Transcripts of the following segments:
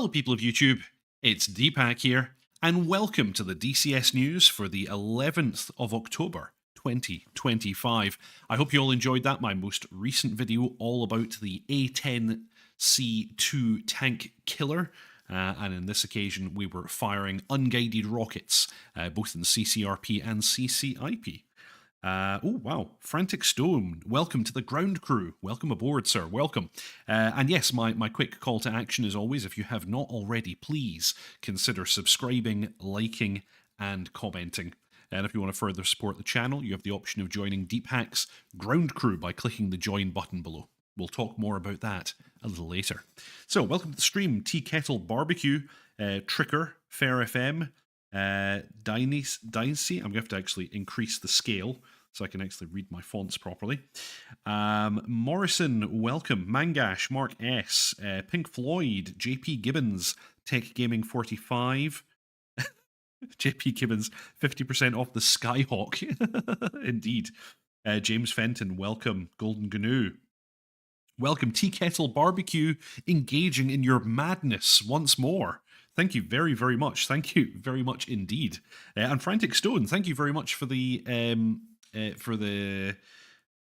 Hello, people of YouTube. It's Deepak here, and welcome to the DCS news for the 11th of October, 2025. I hope you all enjoyed that, my most recent video all about the A10C2 tank killer. And in this occasion, we were firing unguided rockets, both in CCRP and CCIP. Oh, wow. Frantic Stone, welcome to the ground crew. Welcome aboard, sir. Welcome. And yes, my quick call to action as always, if you have not already, please consider subscribing, liking, and commenting. And if you want to further support the channel, you have the option of joining Deepak's ground crew by clicking the join button below. We'll talk more about that a little later. So, welcome to the stream. Tea Kettle Barbecue, Tricker, Fair FM, Dynasty. I'm going to have to actually increase the scale so I can actually read my fonts properly. Morrison, welcome. Mangash, Mark S, Pink Floyd, JP Gibbons, Tech Gaming 45. JP Gibbons, 50% off the Skyhawk. Indeed. James Fenton, welcome. Golden Gnu. Welcome, Tea Kettle Barbecue, engaging in your madness once more. Thank you very, very much. Thank you very much indeed. And Frantic Stone, thank you very much for the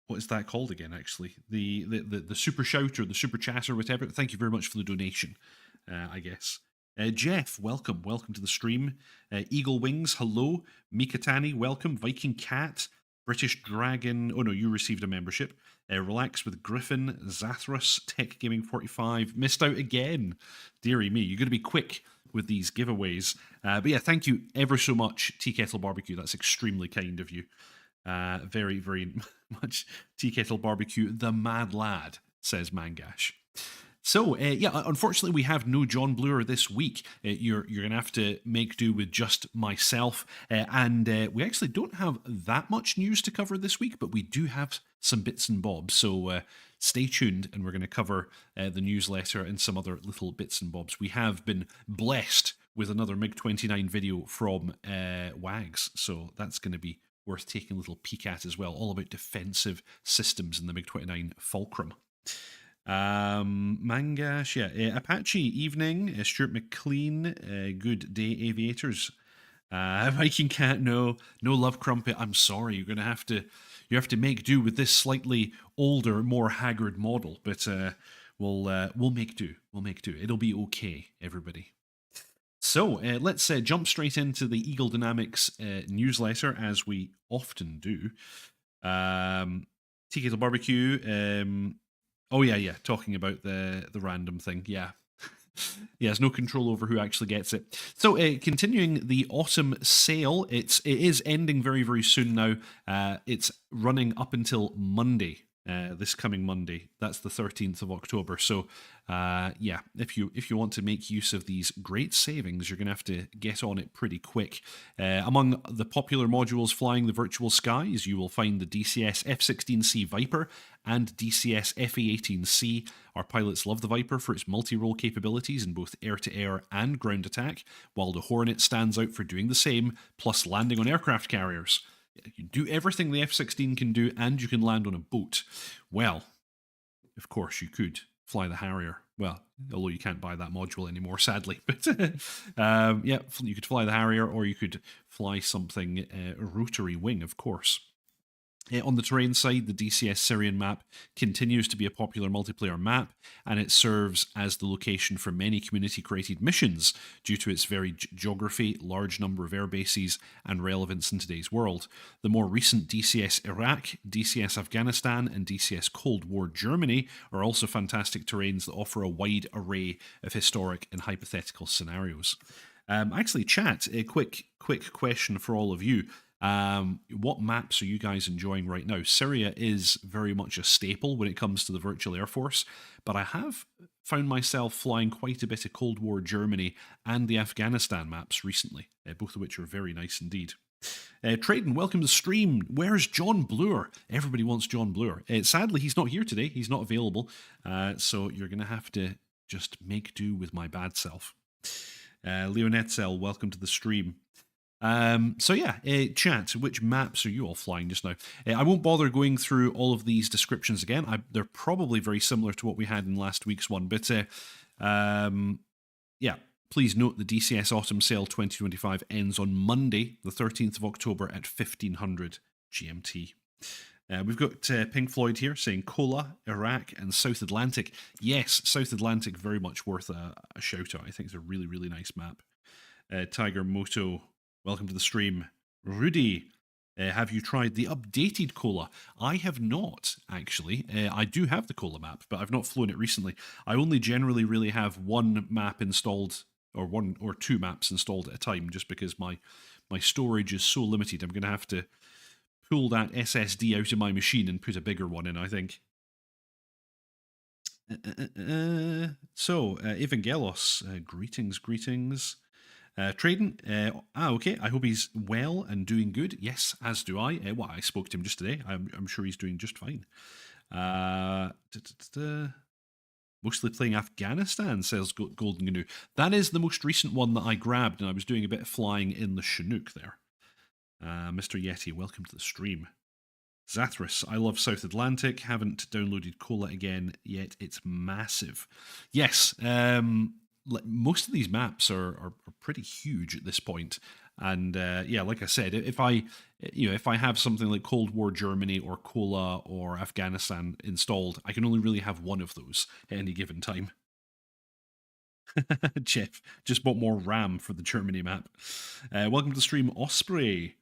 what is that called again? Actually, the super shout or the super chat or whatever. Thank you very much for the donation. I guess. Jeff, welcome to the stream. Eagle Wings, hello. Mikatani, welcome. Viking Cat, British Dragon. Oh no, you received a membership. Relax with Griffin, Zathras, Tech Gaming 45. Missed out again. Deary me, you're going to be quick with these giveaways. But yeah, thank you ever so much, Tea Kettle Barbecue. That's extremely kind of you. Very, very much. Tea Kettle Barbecue, the mad lad, says Mangash. So, yeah, unfortunately, we have no John Bluer this week. You're going to have to make do with just myself. And we actually don't have that much news to cover this week, but we do have some bits and bobs. So stay tuned, and we're going to cover the newsletter and some other little bits and bobs. We have been blessed with another MiG-29 video from Wags, so that's going to be worth taking a little peek at as well, all about defensive systems in the MiG-29 Fulcrum. Mangash, yeah, Apache evening, Stuart McLean, good day aviators. Viking Cat, no Love Crumpet, I'm sorry, you have to make do with this slightly older, more haggard model, but we'll make do, it'll be okay, everybody. So let's jump straight into the Eagle Dynamics newsletter, as we often do. Tea Kettle Barbecue, oh yeah, talking about the random thing, yeah. Yeah, there's no control over who actually gets it. So, continuing the autumn sale, it is ending very, very soon now. It's running up until Monday, this coming Monday. That's the 13th of October. So, yeah, if you want to make use of these great savings, you're going to have to get on it pretty quick. Among the popular modules flying the virtual skies, you will find the DCS F-16C Viper and DCS FA-18C. Our pilots love the Viper for its multi-role capabilities in both air-to-air and ground attack, while the Hornet stands out for doing the same, plus landing on aircraft carriers. You do everything the F-16 can do, and you can land on a boat. Well, of course you could fly the Harrier. Well, although you can't buy that module anymore, sadly. But yeah, you could fly the Harrier, or you could fly something rotary wing, of course. On the terrain side, the DCS Syrian map continues to be a popular multiplayer map, and it serves as the location for many community-created missions due to its varied geography, large number of air bases, and relevance in today's world. The more recent DCS Iraq, DCS Afghanistan, and DCS Cold War Germany are also fantastic terrains that offer a wide array of historic and hypothetical scenarios. Actually, chat, a quick question for all of you. What maps are you guys enjoying right now? Syria is very much a staple when it comes to the virtual Air Force, but I have found myself flying quite a bit of Cold War Germany and the Afghanistan maps recently, both of which are very nice indeed. Traden, welcome to the stream. Where's John Bluer? Everybody wants John Bluer. Sadly, he's not here today. He's not available, so you're going to have to just make do with my bad self. Leonetzel, welcome to the stream. So yeah, chat, which maps are you all flying just now? I won't bother going through all of these descriptions again. They're probably very similar to what we had in last week's one, but Yeah, please note the DCS Autumn Sale 2025 ends on Monday, the 13th of October at 1500 GMT. We've got Pink Floyd here saying Kola, Iraq, and South Atlantic. Yes, South Atlantic, very much worth a shout out. I think it's a really, really nice map. Tiger Moto, welcome to the stream. Rudy, have you tried the updated Kola? I have not, actually. I do have the Kola map, but I've not flown it recently. I only generally really have one map installed, or one or two maps installed at a time, just because my storage is so limited. I'm going to have to pull that SSD out of my machine and put a bigger one in, I think. So, Evangelos, greetings. Traden, okay. I hope he's well and doing good. Yes, as do I. I spoke to him just today. I'm sure he's doing just fine. Mostly playing Afghanistan, says Golden Gnu. That is the most recent one that I grabbed, and I was doing a bit of flying in the Chinook there. Mr. Yeti, welcome to the stream. Zathras, I love South Atlantic. Haven't downloaded Kola again yet. It's massive. Yes, most of these maps are pretty huge at this point. And yeah, like I said, if I have something like Cold War Germany or Kola or Afghanistan installed, I can only really have one of those at any given time. Jeff just bought more RAM for the Germany map. Welcome to the stream, Osprey.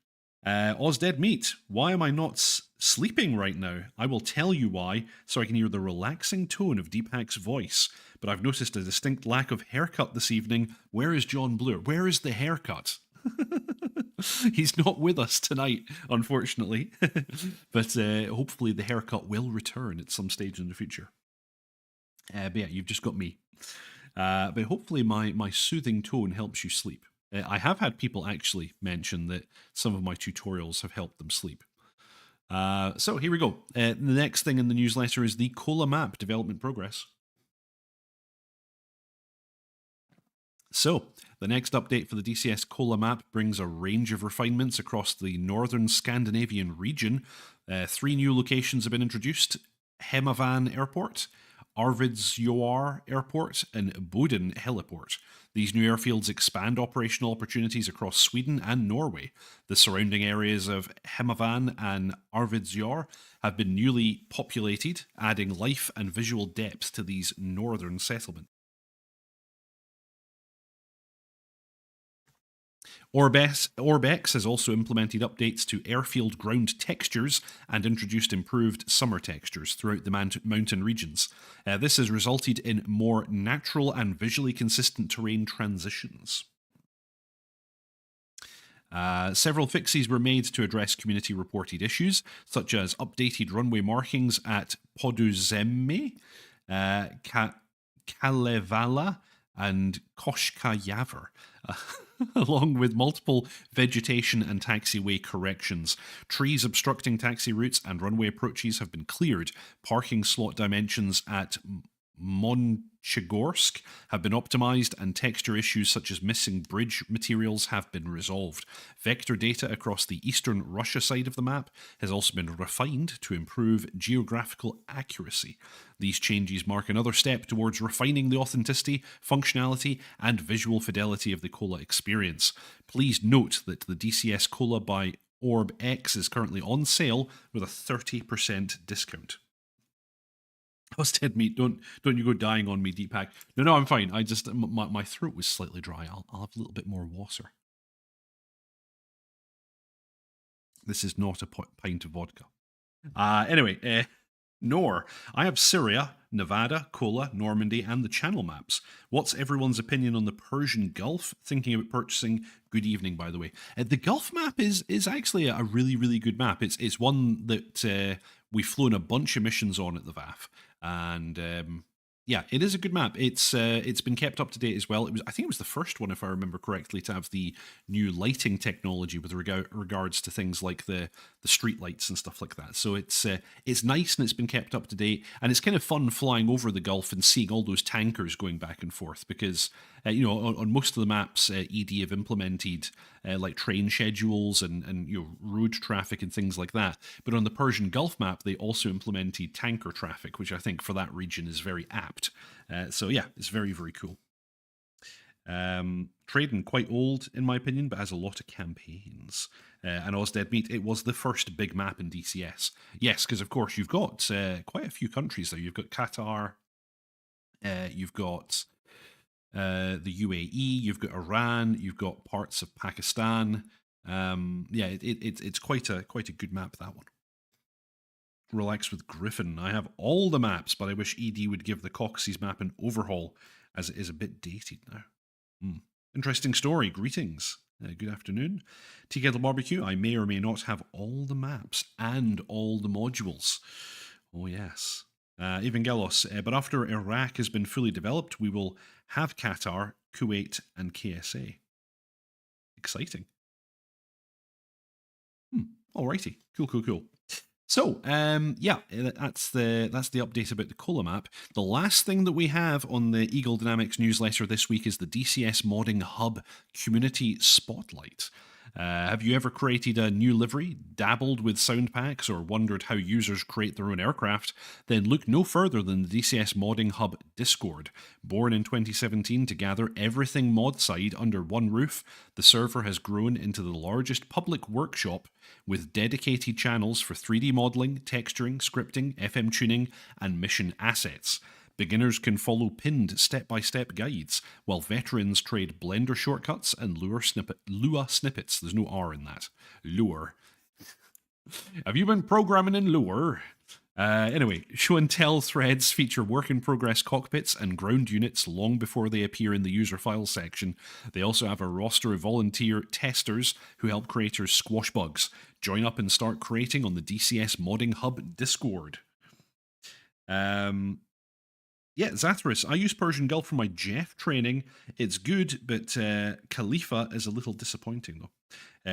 Oz Dead Meat, why am I not sleeping right now? I will tell you why, so I can hear the relaxing tone of Deepak's voice. But I've noticed a distinct lack of haircut this evening. Where is John Bloor? Where is the haircut? He's not with us tonight, unfortunately. But hopefully the haircut will return at some stage in the future. But yeah, you've just got me. But hopefully my soothing tone helps you sleep. I have had people actually mention that some of my tutorials have helped them sleep. So here we go. The next thing in the newsletter is the Kola map development progress. So, the next update for the DCS Kola map brings a range of refinements across the northern Scandinavian region. 3 new locations have been introduced: Hemavan Airport, Arvidsjaur Airport, and Boden Heliport. These new airfields expand operational opportunities across Sweden and Norway. The surrounding areas of Hemavan and Arvidsjaur have been newly populated, adding life and visual depth to these northern settlements. Orbex has also implemented updates to airfield ground textures and introduced improved summer textures throughout the mountain regions. This has resulted in more natural and visually consistent terrain transitions. Several fixes were made to address community-reported issues, such as updated runway markings at Poduzeme, Kalevala, and Koshkajavr, along with multiple vegetation and taxiway corrections. Trees obstructing taxi routes and runway approaches have been cleared. Parking slot dimensions at Monchegorsk have been optimized, and texture issues such as missing bridge materials have been resolved. Vector data across the eastern Russia side of the map has also been refined to improve geographical accuracy. These changes mark another step towards refining the authenticity, functionality, and visual fidelity of the Kola experience. Please note that the DCS Kola by Orb X is currently on sale with a 30% discount. Dead Meat, don't you go dying on me, Deepak. No, I'm fine. I just my throat was slightly dry. I'll have a little bit more water. This is not a pint of vodka. Anyway, Nor. I have Syria, Nevada, Kola, Normandy, and the Channel maps. What's everyone's opinion on the Persian Gulf? Thinking about purchasing. Good evening, by the way. The Gulf map is actually a really, really good map. It's one that we've flown a bunch of missions on at the VAF. And yeah, it is a good map. It's been kept up to date as well. I think it was the first one, if I remember correctly, to have the new lighting technology with regards to things like the street lights and stuff like that. So it's nice and it's been kept up to date, and it's kind of fun flying over the Gulf and seeing all those tankers going back and forth because on most of the maps, ED have implemented like train schedules and road traffic and things like that. But on the Persian Gulf map, they also implemented tanker traffic, which I think for that region is very apt. So yeah, it's very, very cool. Trading quite old, in my opinion, but has a lot of campaigns. And Oz Dead Meat, it was the first big map in DCS. Yes, because of course you've got quite a few countries there. You've got Qatar, you've got the UAE, you've got Iran, you've got parts of Pakistan. Yeah, it's quite a good map, that one. Relax with Griffin. I have all the maps, but I wish ED would give the Caucasus map an overhaul, as it is a bit dated now. Interesting story. Greetings. Good afternoon. Tea Kettle Barbecue. I may or may not have all the maps and all the modules. Oh, yes. Evangelos. But after Iraq has been fully developed, we will have Qatar, Kuwait, and KSA. Exciting. Alrighty. Cool. So, yeah, that's the update about the Kola map. The last thing that we have on the Eagle Dynamics newsletter this week is the DCS Modding Hub Community Spotlight. Have you ever created a new livery, dabbled with sound packs, or wondered how users create their own aircraft? Then look no further than the DCS Modding Hub Discord. Born in 2017 to gather everything mod side under one roof, the server has grown into the largest public workshop with dedicated channels for 3D modeling, texturing, scripting, FM tuning, and mission assets. Beginners can follow pinned step-by-step guides, while veterans trade Blender shortcuts and Lua snippets. There's no R in that. Lure. Have you been programming in Lure? Anyway, show and tell threads feature work-in-progress cockpits and ground units long before they appear in the user file section. They also have a roster of volunteer testers who help creators squash bugs. Join up and start creating on the DCS Modding Hub Discord. Yeah, Zathras. I use Persian Gulf for my Jeff training. It's good, but Khalifa is a little disappointing, though.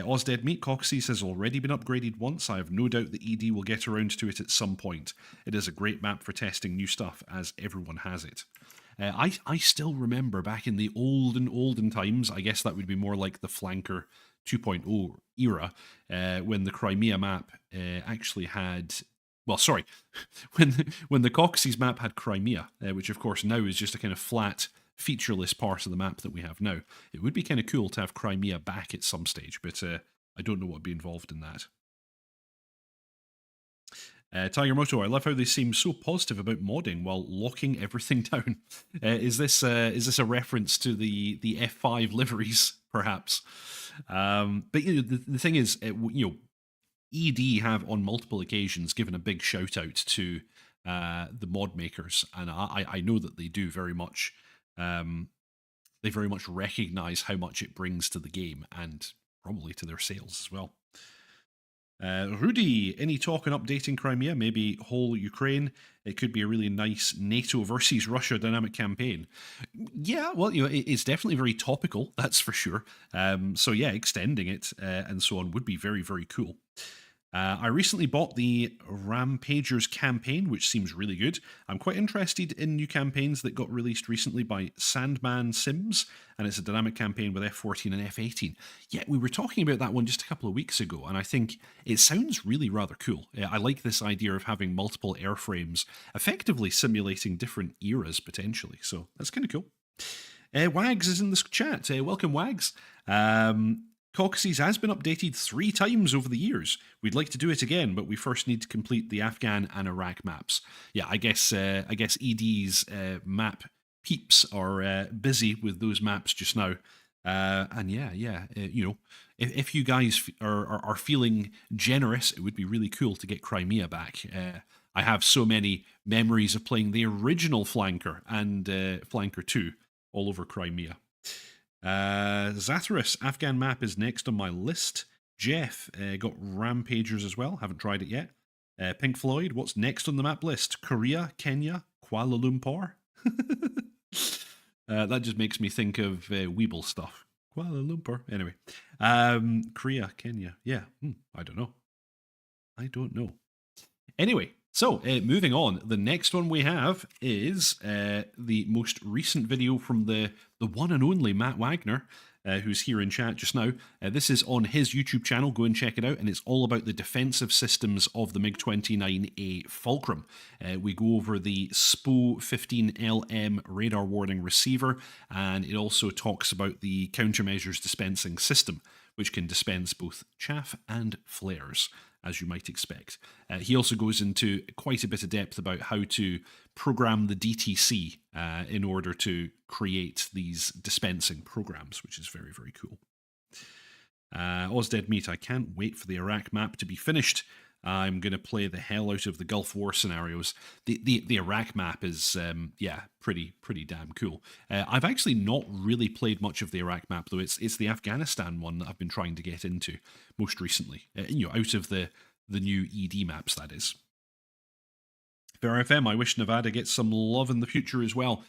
Oz Dead Meat Caucasus has already been upgraded once. I have no doubt the ED will get around to it at some point. It is a great map for testing new stuff, as everyone has it. I still remember back in the olden times, I guess that would be more like the Flanker 2.0 era, when the Crimea map actually had... Well, sorry, when the Caucasus map had Crimea, which of course now is just a kind of flat, featureless part of the map that we have now. It would be kind of cool to have Crimea back at some stage, but I don't know what would be involved in that. Tiger Moto, I love how they seem so positive about modding while locking everything down. Is this a reference to the F5 liveries, perhaps? But you know, the thing is, ED have on multiple occasions given a big shout out to the mod makers, and I know that they do very much. They very much recognize how much it brings to the game and probably to their sales as well. Rudy, any talk on updating Crimea? Maybe whole Ukraine? It could be a really nice NATO versus Russia dynamic campaign. Yeah, well, it's definitely very topical, that's for sure. So yeah, extending it and so on would be very, very cool. I recently bought the Rampagers campaign, which seems really good. I'm quite interested in new campaigns that got released recently by Sandman Sims, and it's a dynamic campaign with F-14 and F-18. Yeah, we were talking about that one just a couple of weeks ago, and I think it sounds really rather cool. I like this idea of having multiple airframes, effectively simulating different eras, potentially, so that's kind of cool. Wags is in this chat. Welcome, Wags. Caucasus has been updated 3 times over the years. We'd like to do it again, but we first need to complete the Afghan and Iraq maps. Yeah, I guess ED's map peeps are busy with those maps just now. And yeah, if you guys are feeling generous, it would be really cool to get Crimea back. I have so many memories of playing the original Flanker and Flanker 2 all over Crimea. Zathras, Afghan map is next on my list. Jeff got Rampagers as well, haven't tried it yet. Pink Floyd, what's next on the map list? Korea, Kenya, Kuala Lumpur. That just makes me think of Weeble stuff. Kuala Lumpur. Anyway, Korea, Kenya. Yeah, I don't know. Anyway, so moving on, the next one we have is the most recent video from the one and only Matt Wagner. who's here in chat just now. This is on his YouTube channel. Go and check it out. And it's all about the defensive systems of the MiG-29A Fulcrum. We go over the SPO-15LM radar warning receiver, and it also talks about the countermeasures dispensing system, which can dispense both chaff and flares, as you might expect. He also goes into quite a bit of depth about how to program the DTC in order to create these dispensing programs, which is very, very cool. Ozdead Meat, I can't wait for the Iraq map to be finished. I'm going to play the hell out of the Gulf War scenarios. The Iraq map is, pretty damn cool. I've actually not really played much of the Iraq map, though. It's the Afghanistan one that I've been trying to get into most recently. Out of the new ED maps, that is. Fair FM, I wish Nevada gets some love in the future as well.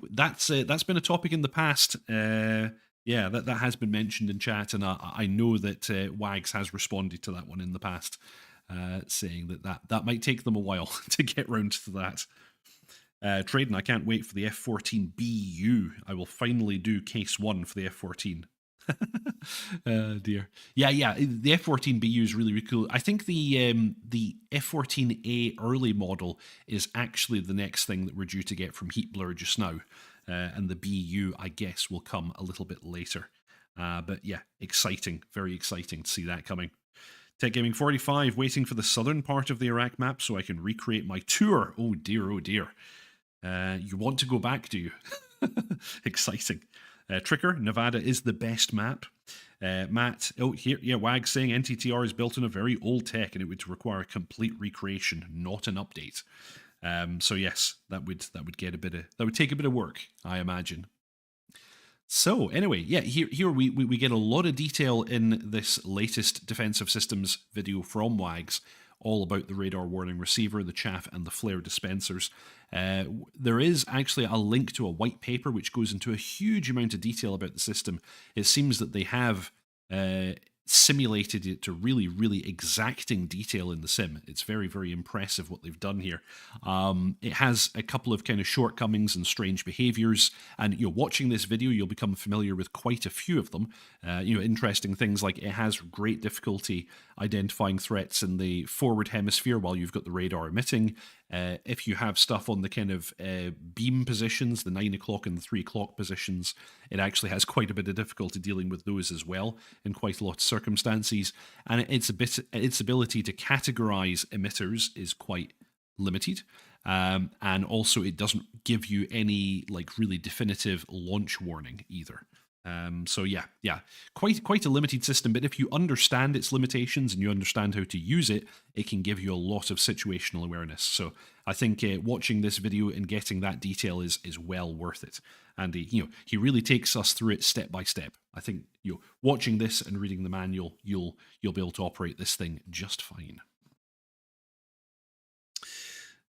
That's been a topic in the past. That has been mentioned in chat, and I know that Wags has responded to that one in the past. Saying that might take them a while to get round to that. Trading, I can't wait for the F-14BU. I will finally do case 1 for the F-14. Dear. Yeah, the F-14BU is really, really cool. I think the F-14A early model is actually the next thing that we're due to get from Heat Blur just now. And the BU, I guess, will come a little bit later. But yeah, exciting. Very exciting to see that coming. Tech Gaming 45, waiting for the southern part of the Iraq map so I can recreate my tour. Oh dear, oh dear. You want to go back, do you? Exciting. Tricker, Nevada is the best map. Matt, Wag saying NTTR is built on a very old tech and it would require a complete recreation, not an update. So yes, that would take a bit of work, I imagine. So anyway, yeah, here we get a lot of detail in this latest defensive systems video from Wags, all about the radar warning receiver, the chaff, and the flare dispensers. There is actually a link to a white paper which goes into a huge amount of detail about the system. It seems that they have simulated it to really, really exacting detail in the sim. It's very, very impressive what they've done here. It has a couple of kind of shortcomings and strange behaviors, and watching this video, you'll become familiar with quite a few of them. Interesting things like it has great difficulty identifying threats in the forward hemisphere while you've got the radar emitting. If you have stuff on the kind of beam positions, the 9 o'clock and the 3 o'clock positions, it actually has quite a bit of difficulty dealing with those as well in quite a lot of circumstances. And its ability to categorize emitters is quite limited. And also it doesn't give you any really definitive launch warning either. So yeah, quite a limited system, but if you understand its limitations and you understand how to use it, it can give you a lot of situational awareness. So I think watching this video and getting that detail is well worth it. And he really takes us through it step by step. I think watching this and reading the manual, you'll be able to operate this thing just fine.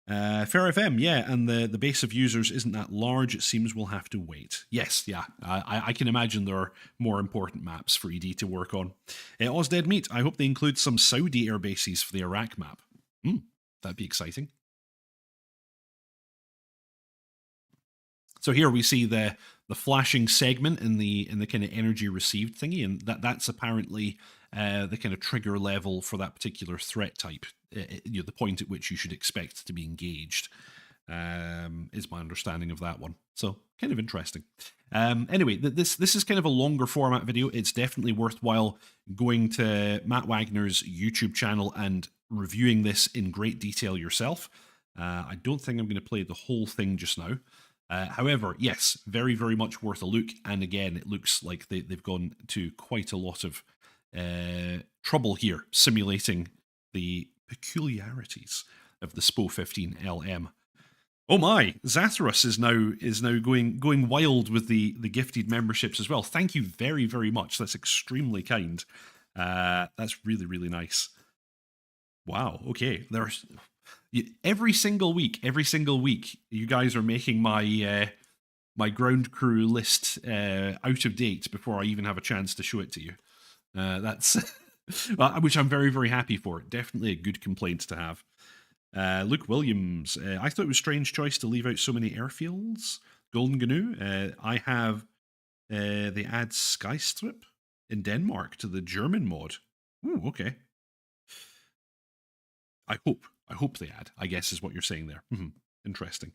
Fair FM, yeah, and the base of users isn't that large. It seems we'll have to wait. Yes, yeah, I can imagine there are more important maps for ED to work on. Ozdead Meat, I hope they include some Saudi air bases for the Iraq map. That'd be exciting. So here we see the flashing segment in the kind of energy received thingy, and that's apparently the kind of trigger level for that particular threat type. The point at which you should expect to be engaged is my understanding of that one. So kind of interesting. Anyway, this is kind of a longer format video. It's definitely worthwhile going to Matt Wagner's YouTube channel and reviewing this in great detail yourself. I don't think I'm going to play the whole thing just now. However, yes, very, very much worth a look. And again, it looks like they've gone to quite a lot of trouble here simulating the peculiarities of the SPO-15 LM. Oh my, Zatharus is now going wild with the gifted memberships as well. Thank you very, very much. That's extremely kind. That's really, really nice. Wow. Okay. There's every single week, you guys are making my my ground crew list out of date before I even have a chance to show it to you. That's which I'm very, very happy for. Definitely a good complaint to have. Luke Williams, I thought it was a strange choice to leave out so many airfields. Golden Gnu, I have They add Skystrip in Denmark to the German mod. Ooh, okay. I hope they add, I guess is what you're saying there. Interesting.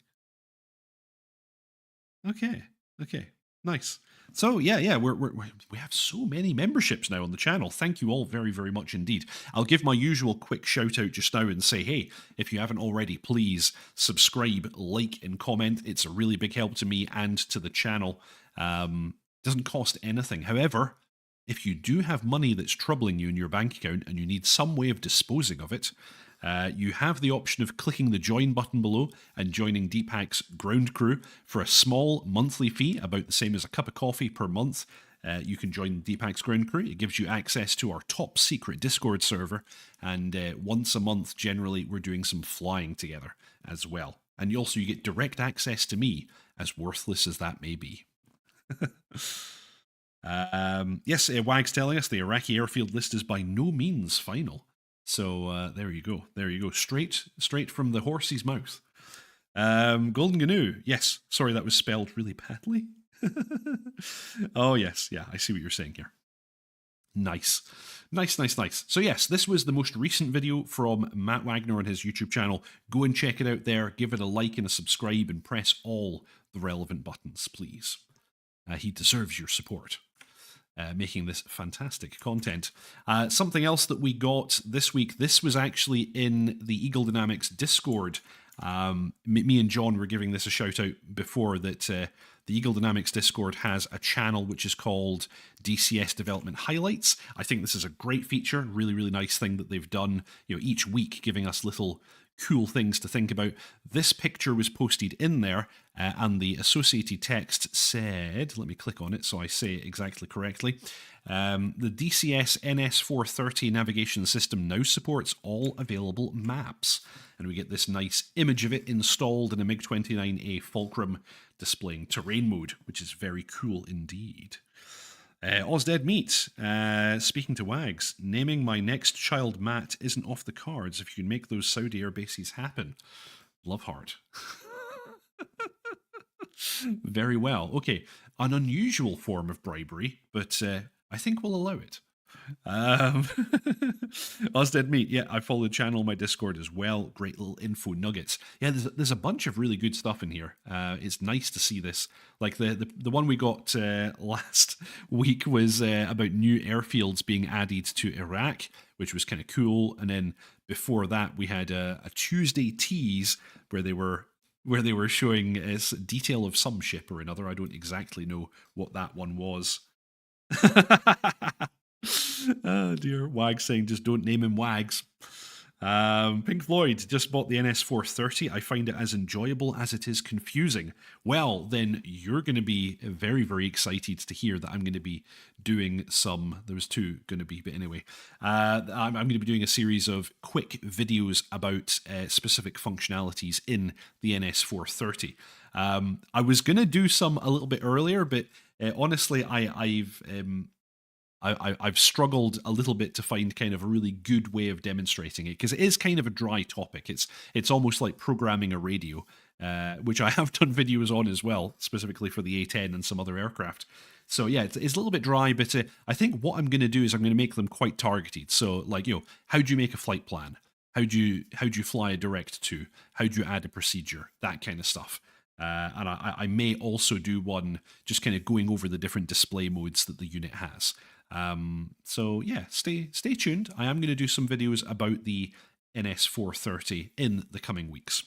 Okay. Okay. Nice. So yeah, we have so many memberships now on the channel. Thank you all very, very much indeed. I'll give my usual quick shout out just now and say, hey, if you haven't already, please subscribe, like, and comment. It's a really big help to me and to the channel. Doesn't cost anything. However, if you do have money that's troubling you in your bank account and you need some way of disposing of it, you have the option of clicking the join button below and joining Deepak's ground crew for a small monthly fee, about the same as a cup of coffee per month. You can join Deepak's ground crew. It gives you access to our top secret Discord server, and once a month, generally, we're doing some flying together as well. And you get direct access to me, as worthless as that may be. Yes, Wag's telling us the Iraqi airfield list is by no means final. So there you go. There you go. Straight from the horse's mouth. Golden Gnu. Yes. Sorry, that was spelled really badly. Oh, yes. Yeah, I see what you're saying here. Nice. So yes, this was the most recent video from Matt Wagner on his YouTube channel. Go and check it out there. Give it a like and a subscribe and press all the relevant buttons, please. He deserves your support. Making this fantastic content. Something else that we got this week, this was actually in the Eagle Dynamics Discord. Me and John were giving this a shout out before that the Eagle Dynamics Discord has a channel which is called DCS Development Highlights. I think this is a great feature, really, really nice thing that they've done, each week giving us little cool things to think about. This picture was posted in there, and the associated text said, let me click on it so I say it exactly correctly, the DCS NS430 navigation system now supports all available maps. And we get this nice image of it installed in a MiG-29A Fulcrum displaying terrain mode, which is very cool indeed. Ozdead Meat, speaking to Wags, naming my next child Matt isn't off the cards if you can make those Saudi air bases happen. Love heart. Very well. Okay, an unusual form of bribery, but I think we'll allow it. Ozdead Meat, yeah, I follow the channel on my Discord as well. Great little info nuggets. Yeah, there's a bunch of really good stuff in here. It's nice to see this. Like the one we got last week was about new airfields being added to Iraq, which was kind of cool. And then before that, we had a Tuesday tease where they were showing detail of some ship or another. I don't exactly know what that one was. Oh dear, Wags saying just don't name him Wags. Pink Floyd just bought the NS430. I find it as enjoyable as it is confusing. Well, then you're going to be very, very excited to hear that I'm going to be doing some. There was two going to be, but anyway, I'm going to be doing a series of quick videos about specific functionalities in the NS430. I was going to do some a little bit earlier, but honestly, I've struggled a little bit to find kind of a really good way of demonstrating it, because it is kind of a dry topic. It's almost like programming a radio, which I have done videos on as well, specifically for the A-10 and some other aircraft. So yeah, it's a little bit dry, but I think what I'm going to do is I'm going to make them quite targeted. So like, how do you make a flight plan? How do you fly a direct to? How do you add a procedure? That kind of stuff. And I may also do one just kind of going over the different display modes that the unit has. So yeah, stay tuned. I am going to do some videos about the NS430 in the coming weeks.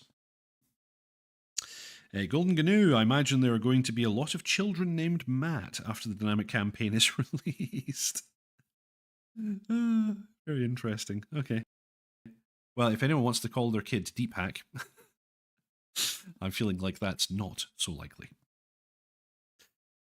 Golden Gnu, I imagine there are going to be a lot of children named Matt after the dynamic campaign is released. Very interesting. Okay. Well, if anyone wants to call their kid Deepak, I'm feeling like that's not so likely.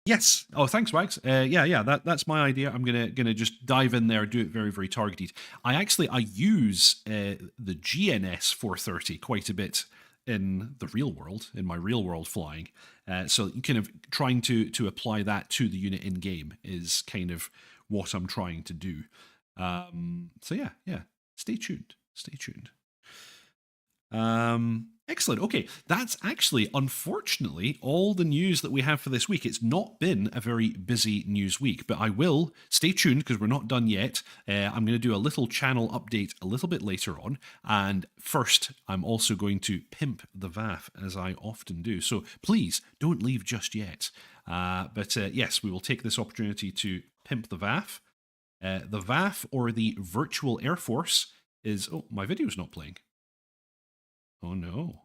Yes. Oh, thanks, Wags. Yeah. That's my idea. I'm gonna just dive in there, do it very, very targeted. I use the GNS 430 quite a bit in the real world, in my real world flying. So kind of trying to apply that to the unit in game is kind of what I'm trying to do. So yeah. Stay tuned. Excellent. Okay, that's actually, unfortunately, all the news that we have for this week. It's not been a very busy news week, but I will stay tuned because we're not done yet. I'm going to do a little channel update a little bit later on. And first, I'm also going to pimp the VAF, as I often do. So please don't leave just yet. But yes, we will take this opportunity to pimp the VAF. The VAF, or the Virtual Air Force, is... Oh, my video's not playing. Oh no.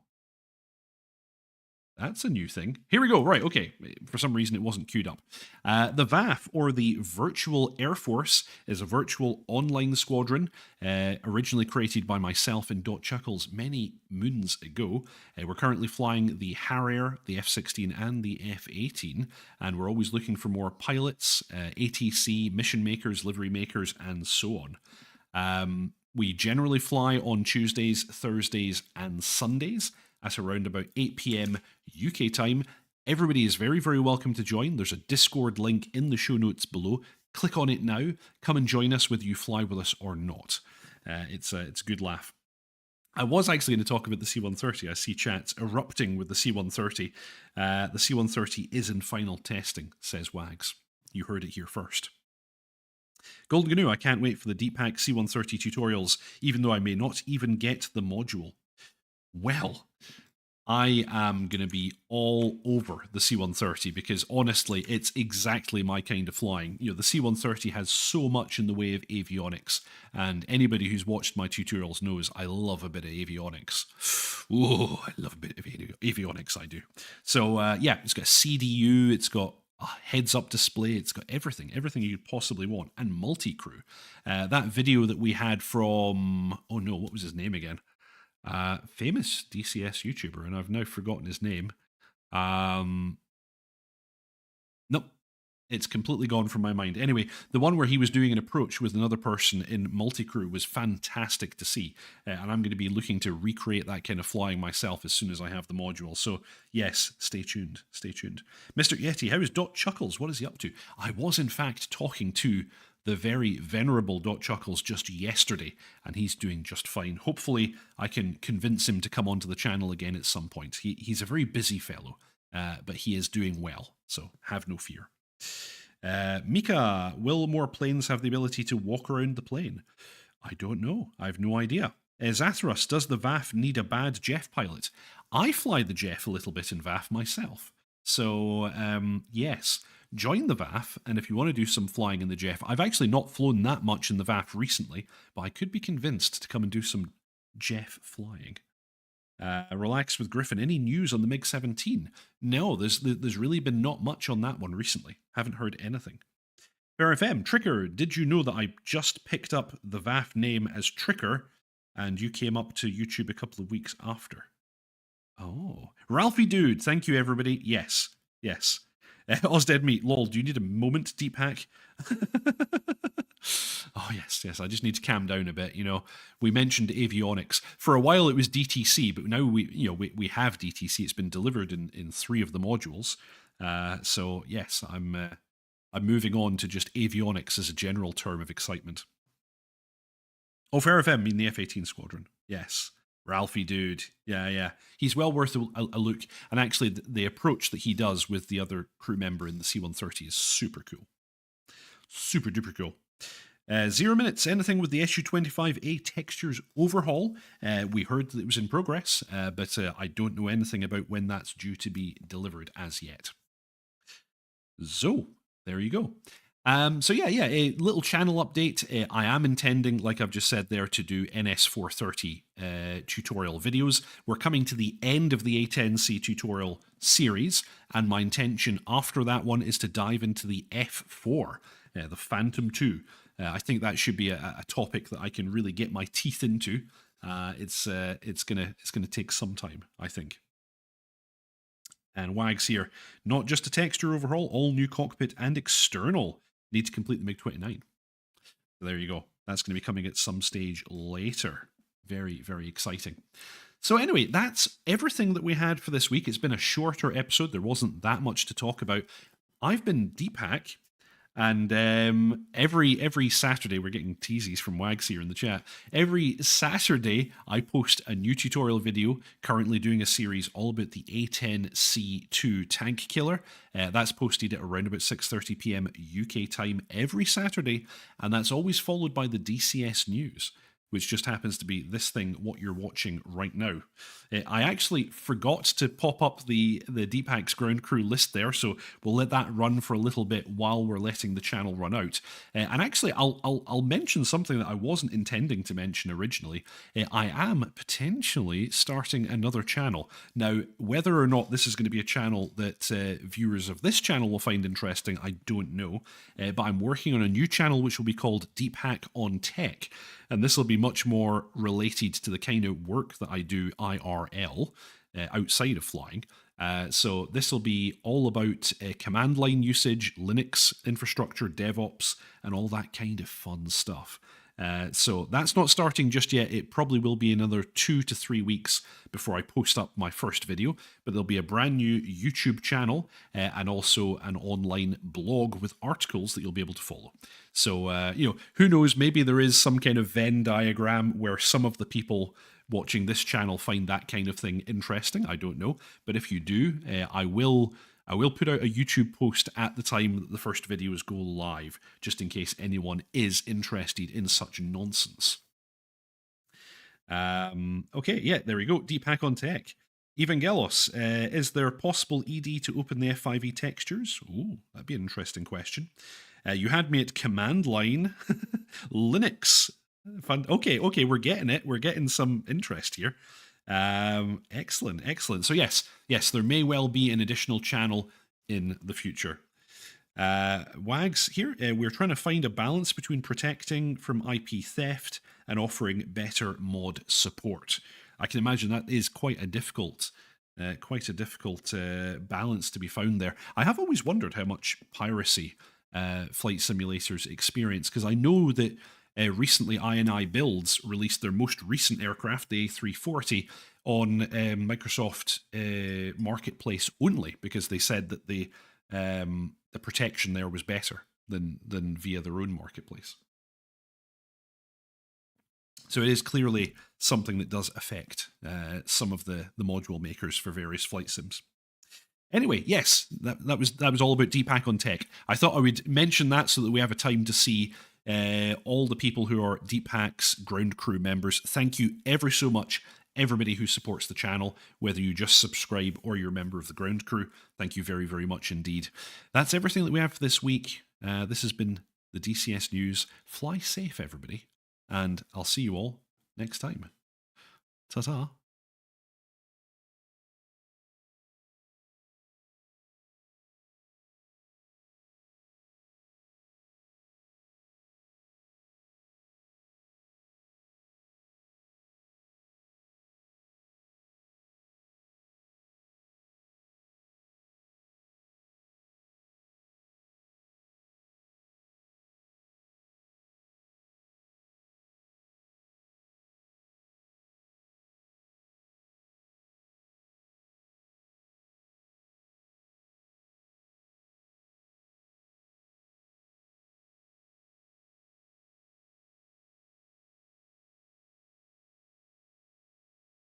That's a new thing. Here we go. Right, okay. For some reason, it wasn't queued up. The VAF, or the Virtual Air Force, is a virtual online squadron originally created by myself and Dot Chuckles many moons ago. We're currently flying the Harrier, the F-16, and the F-18, and we're always looking for more pilots, ATC, mission makers, livery makers, and so on. We generally fly on Tuesdays, Thursdays, and Sundays at around about 8 p.m. UK time. Everybody is very, very welcome to join. There's a Discord link in the show notes below. Click on it now. Come and join us, whether you fly with us or not. It's a good laugh. I was actually going to talk about the C-130. I see chats erupting with the C-130. The C-130 is in final testing, says Wags. You heard it here first. Golden Gnu, I can't wait for the Deep Hack C-130 tutorials, even though I may not even get the module. Well, I am going to be all over the C-130 because honestly, it's exactly my kind of flying. You know, the C-130 has so much in the way of avionics, and anybody who's watched my tutorials knows I love a bit of avionics. Oh, I love a bit of avionics, I do. So yeah, it's got a CDU, it's got a heads-up display, it's got everything you could possibly want, and multi-crew. That video that we had from, oh no, what was his name again? Famous DCS YouTuber, and I've now forgotten his name. Nope, it's completely gone from my mind. Anyway, the one where he was doing an approach with another person in multi-crew was fantastic to see, and I'm going to be looking to recreate that kind of flying myself as soon as I have the module. So yes, stay tuned, stay tuned. Mr. Yeti, how is Dot Chuckles? What is he up to? I was in fact talking to the very venerable Dot Chuckles just yesterday, and he's doing just fine. Hopefully, I can convince him to come onto the channel again at some point. He's a very busy fellow, but he is doing well, so have no fear. Mika, will more planes have the ability to walk around the plane? I don't know. I have no idea. Zathras, does the VAF need a bad Jeff pilot? I fly the Jeff a little bit in VAF myself. So, yes. Join the VAF, and if you want to do some flying in the Jeff, I've actually not flown that much in the VAF recently, but I could be convinced to come and do some Jeff flying. Relax with Griffin. Any news on the MiG-17? No, there's really been not much on that one recently. Haven't heard anything. Fair FM, Tricker, did you know that I just picked up the VAF name as Tricker, and you came up to YouTube a couple of weeks after? Oh, Ralphie Dude, thank you everybody. Yes, yes. Ozdead Meat, lol, do you need a moment, Deep Hack? Oh, yes, I just need to calm down a bit. You know, we mentioned avionics. For a while it was DTC, but now we have DTC. It's been delivered in 3 of the modules. So, yes, I'm moving on to just avionics as a general term of excitement. Oh, Fair FM, mean the F-18 Squadron. Yes. Ralphie Dude. Yeah. He's well worth a look. And actually, the approach that he does with the other crew member in the C-130 is super cool. Super duper cool. 0 minutes. Anything with the Su-25A textures overhaul? We heard that it was in progress, but I don't know anything about when that's due to be delivered as yet. So, there you go. So yeah, a little channel update. I am intending, like I've just said there, to do NS430 tutorial videos. We're coming to the end of the A10C tutorial series, and my intention after that one is to dive into the F4, the Phantom 2. I think that should be a topic that I can really get my teeth into. It's gonna take some time, I think. And Wags here, not just a texture overhaul, all new cockpit and external. Need to complete the MiG-29. So there you go. That's going to be coming at some stage later. Very, very exciting. So anyway, that's everything that we had for this week. It's been a shorter episode. There wasn't that much to talk about. I've been Deep Hack, And every Saturday, we're getting teasies from Wags here in the chat. Every Saturday, I post a new tutorial video. Currently doing a series all about the A10C2 tank killer. That's posted at around about 6:30 p.m. UK time every Saturday, and that's always followed by the DCS news, which just happens to be this thing, what you're watching right now. I actually forgot to pop up the Deep Hacks ground crew list there, so we'll let that run for a little bit while we're letting the channel run out. And actually, I'll mention something that I wasn't intending to mention originally. I am potentially starting another channel. Now, whether or not this is going to be a channel that viewers of this channel will find interesting, I don't know. But I'm working on a new channel which will be called Deep Hack on Tech. And this will be much more related to the kind of work that I do IRL, outside of flying. So this will be all about command line usage, Linux infrastructure, DevOps, and all that kind of fun stuff. So that's not starting just yet. It probably will be another 2 to 3 weeks before I post up my first video, but there'll be a brand new YouTube channel and also an online blog with articles that you'll be able to follow. So, who knows, maybe there is some kind of Venn diagram where some of the people watching this channel find that kind of thing interesting. I don't know. But if you do, I will put out a YouTube post at the time that the first videos go live, just in case anyone is interested in such nonsense. Okay, yeah, there we go. Deep Hack on Tech. Evangelos, is there possible ED to open the F5E textures? Ooh, that'd be an interesting question. You had me at command line. Linux. Fun. Okay, we're getting it. We're getting some interest here. Excellent. So yes, there may well be an additional channel in the future. Wags here, we're trying to find a balance between protecting from IP theft and offering better mod support. I can imagine that is quite a difficult balance to be found there. I have always wondered how much piracy flight simulators experience, because I know that recently INI Builds released their most recent aircraft, the A340, on Microsoft Marketplace only, because they said that the protection there was better than via their own marketplace. So it is clearly something that does affect some of the module makers for various flight sims. Anyway, yes, that was all about Deep Hack on Tech. I thought I would mention that so that we have a time to see all the people who are Deep Hack's ground crew members. Thank you ever so much, everybody who supports the channel, whether you just subscribe or you're a member of the ground crew. Thank you very, very much indeed. That's everything that we have for this week. This has been the DCS News. Fly safe, everybody, and I'll see you all next time. Ta-ta.